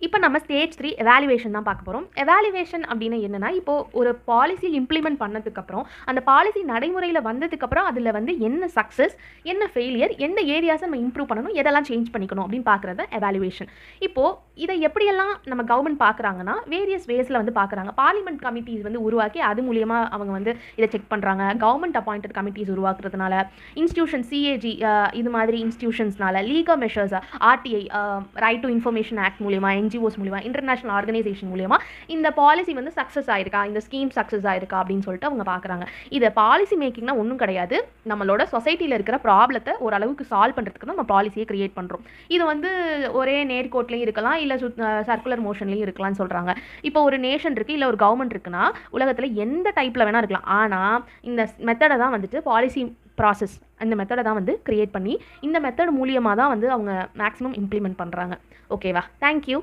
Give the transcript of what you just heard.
இப்போ நம்ம stage 3 evaluation தான் பார்க்க போகிறோம். எவாலுவேஷன் அப்படின்னா என்னன்னா, இப்போ ஒரு பாலிசி இம்ப்ளிமெண்ட் பண்ணதுக்கப்புறம், அந்த பாலிசி நடைமுறையில் வந்ததுக்கப்புறம் அதில் வந்து என்ன சக்ஸஸ், என்ன ஃபெயிலியர், எந்த ஏரியாஸை நம்ம இம்ப்ரூவ் பண்ணணும், எதெல்லாம் சேஞ்ச் பண்ணிக்கணும் அப்படின்னு பார்க்குறது எவாலுவேஷன். இப்போது இதை எப்படியெல்லாம் நம்ம கவர்மெண்ட் பார்க்குறாங்கன்னா, வேரியஸ் வேஸில் வந்து பார்க்குறாங்க. பார்லிமெண்ட் கமிட்டிஸ் வந்து உருவாக்கி அது மூலியமாக அவங்க வந்து இதை செக் பண்ணுறாங்க. கவர்மெண்ட் அப்பாயிண்டட் கமிட்டிஸ் உருவாக்குறதுனால, இன்ஸ்டியூஷன் சிஏஜி இது மாதிரி இன்ஸ்டியூஷன்ஸ்னால, legal measures, RTI right to information act மூலியமா, என்ஜிஓஸ் மூலியமா, இன்டர்நேஷனல் ஆர்கனைசேஷன் மூலியமா இந்த பாலிசி வந்து சக்ஸஸ் ஆயிருக்கா, இந்த ஸ்கீம் சக்ஸஸ் ஆயிருக்கா அப்படின்னு சொல்லிட்டு அவங்க பார்க்குறாங்க. இது பாலிசி மேக்கிங்னா ஒன்றும் கிடையாது. நம்மளோட சொசைட்டியில் இருக்கிற ப்ராப்ளத்தை ஓரளவுக்கு சால்வ் பண்ணுறதுக்கு தான் நம்ம பாலிசியை கிரியேட் பண்ணுறோம். இது வந்து ஒரே நேர்கோட்லையும் இருக்கலாம், இல்லை சர்க்குலர் மோஷன்லையும் இருக்கலாம்னு சொல்கிறாங்க. இப்போ ஒரு நேஷன் இருக்குது, இல்லை ஒரு கவர்மெண்ட் இருக்குன்னா உலகத்தில் எந்த டைப்பில் வேணால் இருக்கலாம். ஆனால் இந்த மெத்தடை தான் வந்துட்டு பாலிசி ப்ராசஸ், இந்த மெத்தடை தான் வந்து கிரியேட் பண்ணி இந்த மெத்தட் மூலியமாக தான் வந்து அவங்க மேக்ஸிமம் இம்ப்ளிமெண்ட் பண்ணுறாங்க. ஓகேவா? தேங்க்யூ.